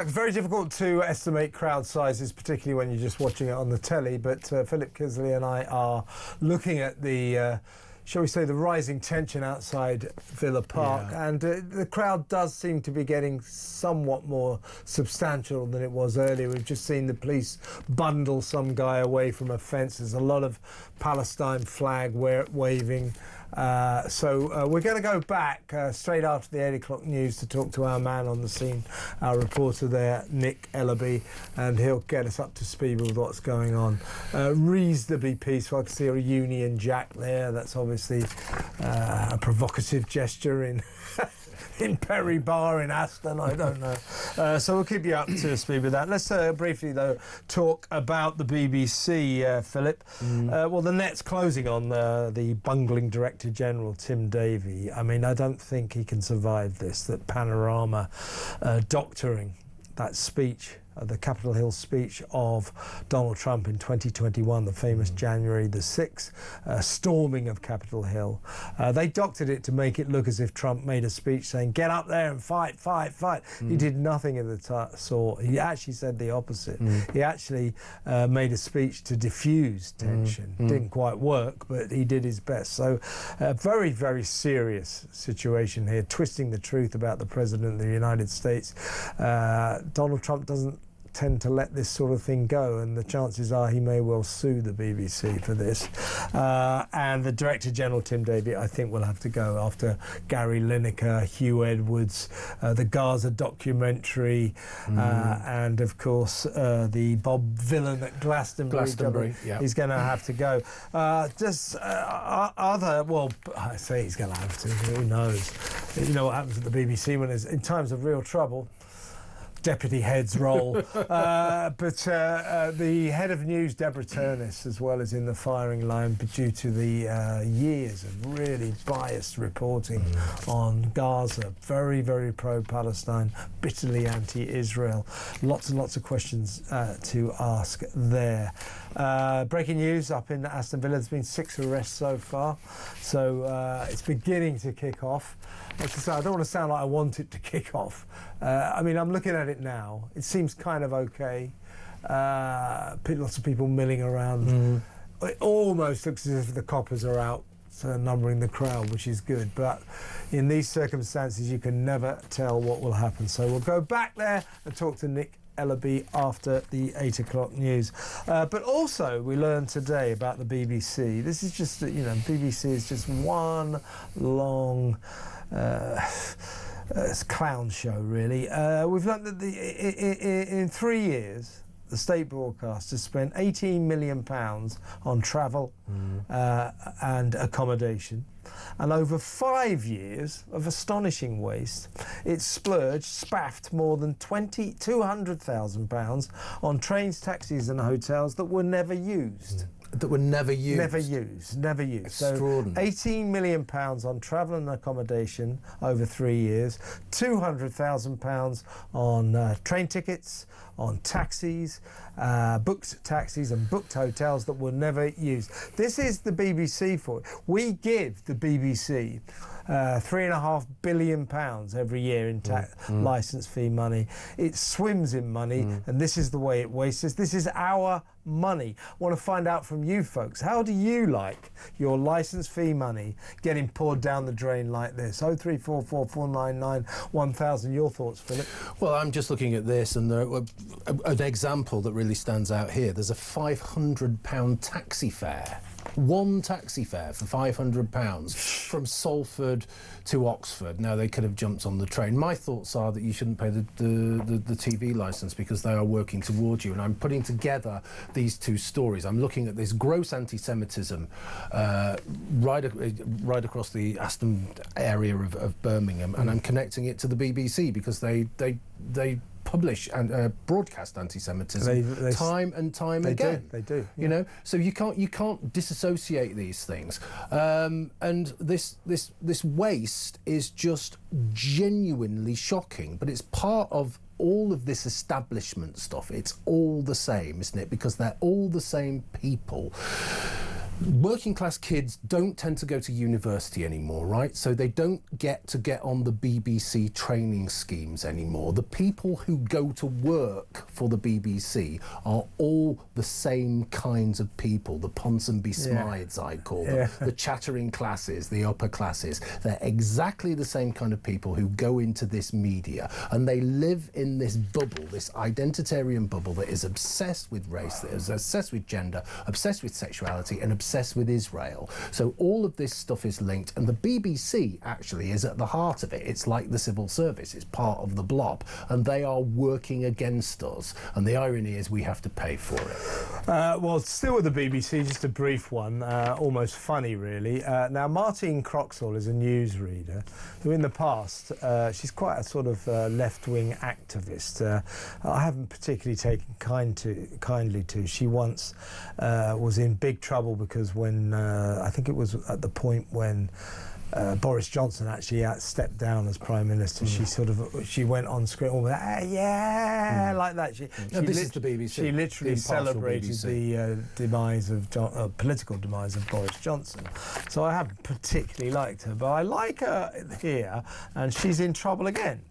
It's very difficult to estimate crowd sizes, particularly when you're just watching it on the telly, but Philip Kiszely and I are looking at the, shall we say, the rising tension outside Villa Park, and the crowd does seem to be getting somewhat more substantial than it was earlier. We've just seen the police bundle some guy away from a fence. There's a lot of Palestine flag waving. So we're going to go back straight after the 8 o'clock news to talk to our man on the scene, our reporter there, Nick Ellaby, and he'll get us up to speed with what's going on. Reasonably peaceful. I can see a Union Jack there. That's obviously a provocative gesture in in Perry Bar in Aston, I don't know. So we'll keep you up to speed with that. Let's briefly, though, talk about the BBC, Philip. Well, the net's closing on the bungling Director-General, Tim Davie. I mean, I don't think he can survive this, that Panorama doctoring that speech, the Capitol Hill speech of Donald Trump in 2021, the famous January the 6th, storming of Capitol Hill. They doctored it to make it look as if Trump made a speech saying, get up there and fight, fight, fight. He did nothing of the sort. He actually said the opposite. He actually made a speech to diffuse tension. Didn't quite work, but he did his best. So a very, very serious situation here, twisting the truth about the President of the United States. Donald Trump doesn't tend to let this sort of thing go, and the chances are he may well sue the BBC for this. And the Director-General, Tim Davie, I think will have to go after Gary Lineker, Hugh Edwards, the Gaza documentary, and of course the Bob Villain at Glastonbury. He's going to have to go. Well, I say he's going to have to, who knows? You know what happens at the BBC when there's, in times of real trouble, deputy heads roll. But the head of news, Deborah Turnis, as well, is in the firing line due to the years of really biased reporting on Gaza. Very, very pro-Palestine, bitterly anti-Israel. Lots and lots of questions to ask there. Breaking news up in Aston Villa, there's been 6 arrests so far, so it's beginning to kick off. As I say, I don't want to sound like I want it to kick off. I mean, I'm looking at it now. It seems kind of okay. Lots of people milling around. It almost looks as if the coppers are out numbering the crowd, which is good. But in these circumstances, you can never tell what will happen. So we'll go back there and talk to Nick Ellaby after the 8 o'clock news. But also, we learned today about the BBC. This is just, you know, BBC is just one long clown show, really. We've learned that in 3 years, the state broadcaster spent £18 million on travel and accommodation. And over 5 years of astonishing waste, it spaffed more than £200,000 on trains, taxis and hotels that were never used. That were never used? Never used. Extraordinary. So £18 million on travel and accommodation over 3 years, £200,000 on train tickets, on taxis, booked taxis and booked hotels that were never used. This is the BBC for it. We give the BBC £3.5 billion every year in licence fee money. It swims in money, and this is the way it wastes. This is our money. I want to find out from you folks, how do you like your licence fee money getting poured down the drain like this? 0344 499 1000. Your thoughts, Philip? Well, I'm just looking at this, and an example that really stands out here. There's a £500 taxi fare. One taxi fare for £500 from Salford to Oxford. Now, they could have jumped on the train. My thoughts are that you shouldn't pay the TV licence because they are working towards you. And I'm putting together these two stories. I'm looking at this gross anti-Semitism right across the Aston area of Birmingham, and I'm connecting it to the BBC because they publish and broadcast anti-Semitism time and time again. They do. You know, so you can't disassociate these things. And this waste is just genuinely shocking. But it's part of all of this establishment stuff. It's all the same, isn't it? Because they're all the same people. working class kids don't tend to go to university anymore, right? So they don't get on the BBC training schemes anymore. The people who go to work for the BBC are all the same kinds of people, the Ponsonby Smythes, I call them, the chattering classes, the upper classes. They're exactly the same kind of people who go into this media, and they live in this bubble, this identitarian bubble that is obsessed with race, that is obsessed with gender, obsessed with sexuality, and obsessed with Israel. So all of this stuff is linked, and the BBC actually is at the heart of it. It's like the civil service, it's part of the blob, and they are working against us, and the irony is we have to pay for it. Well, still with the BBC, just a brief one, almost funny really. Now, Martine Croxall is a newsreader who in the past, she's quite a sort of left-wing activist. I haven't particularly taken kindly to. She once was in big trouble because when I think it was at the point when Boris Johnson actually stepped down as Prime Minister, she went on screen all like that. This is the BBC. She literally celebrated the demise of political demise of Boris Johnson. So I haven't particularly liked her, but I like her here, and she's in trouble again.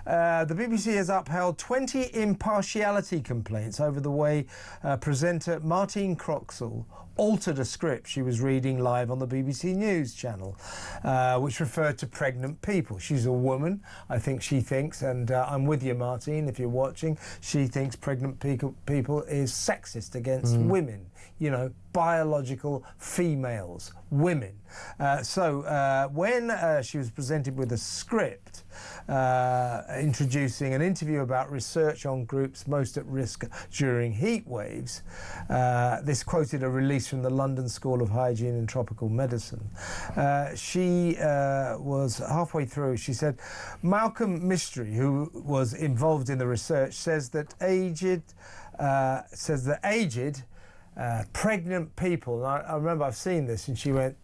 The BBC has upheld 20 impartiality complaints over the way presenter Martine Croxall altered a script she was reading live on the BBC News channel, which referred to pregnant people. She's a woman, I think she thinks, and I'm with you, Martine, if you're watching, she thinks pregnant people is sexist against women, you know, biological females, women. So when she was presented with a script introducing an interview about research on groups most at risk during heat waves, this quoted a release from the London School of Hygiene and Tropical Medicine. She was halfway through. She said, Malcolm Mystery, who was involved in the research, says that aged pregnant people, and I remember I've seen this, and she went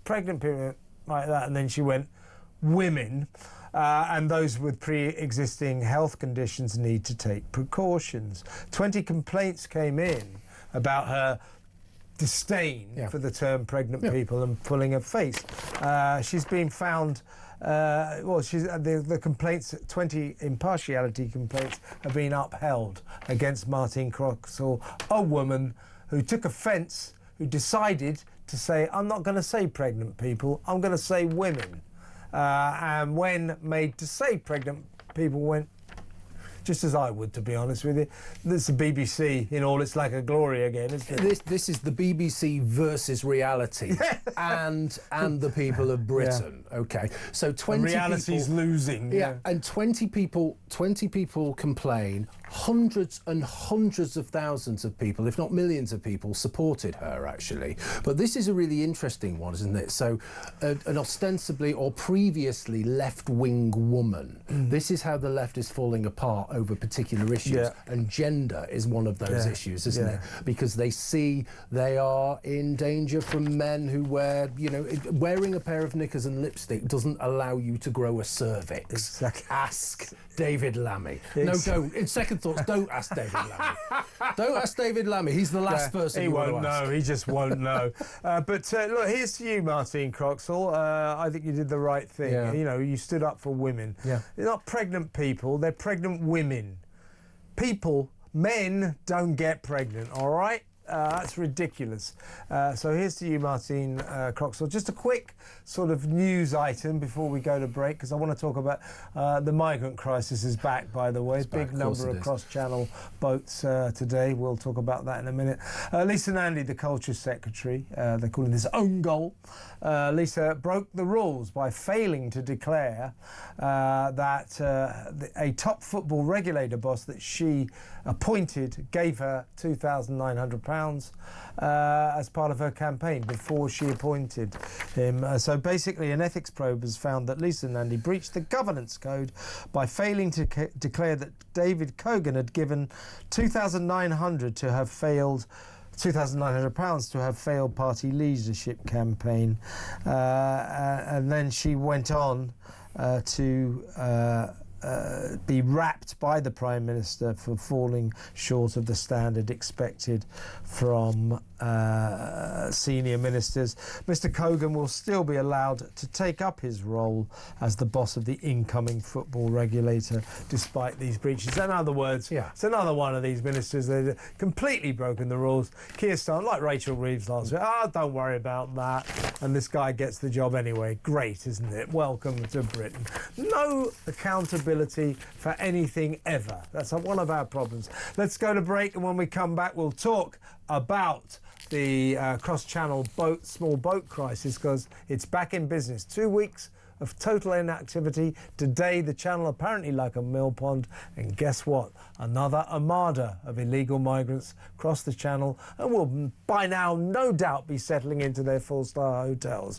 pregnant people like that, and then she went women, and those with pre-existing health conditions need to take precautions. 20 complaints came in about her disdain for the term pregnant people and pulling her face. She's been found. The complaints, 20 impartiality complaints, have been upheld against Martine Croxall, a woman who took offence, who decided to say, I'm not going to say pregnant people, I'm going to say women. And when made to say pregnant people, went, just as I would, to be honest with you. This is the BBC in all its like a glory again, isn't it? This is the BBC versus reality and the people of Britain. Okay, so 20 and reality's people, losing. And 20 people complain. Hundreds and hundreds of thousands of people, if not millions of people, supported her, actually. But this is a really interesting one, isn't it? So an ostensibly or previously left-wing woman. This is how the left is falling apart over particular issues. And gender is one of those issues, isn't it? Because they see they are in danger from men who wear, you know, wearing a pair of knickers and lipstick doesn't allow you to grow a cervix. Exactly. Ask David Lammy. No, don't. In second thoughts, don't ask David Lammy. Don't ask David Lammy. He's the last person he you won't want to ask. know. He just won't know. But look, here's to you, Martine Croxall. I think you did the right thing. You know, you stood up for women. They're not pregnant people. They're pregnant women. People, men don't get pregnant. All right. That's ridiculous. So here's to you, Martine Croxall. Just a quick sort of news item before we go to break, because I want to talk about the migrant crisis is back, by the way. Big number of cross-channel boats today. We'll talk about that in a minute. Lisa Nandy, the Culture Secretary, they're calling this own goal. Lisa broke the rules by failing to declare that a top football regulator boss that she appointed gave her £2,900 as part of her campaign before she appointed him. So basically an ethics probe has found that Lisa Nandy breached the governance code by failing to declare that David Cogan had given £2,900 to have failed £2,900 to have failed party leadership campaign. And then she went on to be rapped by the Prime Minister for falling short of the standard expected from senior ministers. Mr Cogan will still be allowed to take up his role as the boss of the incoming football regulator despite these breaches. In other words, it's another one of these ministers that have completely broken the rules. Keir Starmer, like Rachel Reeves last week, don't worry about that, and this guy gets the job anyway. Great, isn't it? Welcome to Britain. No accountability for anything ever. That's one of our problems. Let's go to break, and when we come back we'll talk about the cross-channel small boat crisis, because it's back in business. 2 weeks of total inactivity. Today the channel apparently like a mill pond, and guess what? Another armada of illegal migrants crossed the channel and will by now no doubt be settling into their 4-star hotels.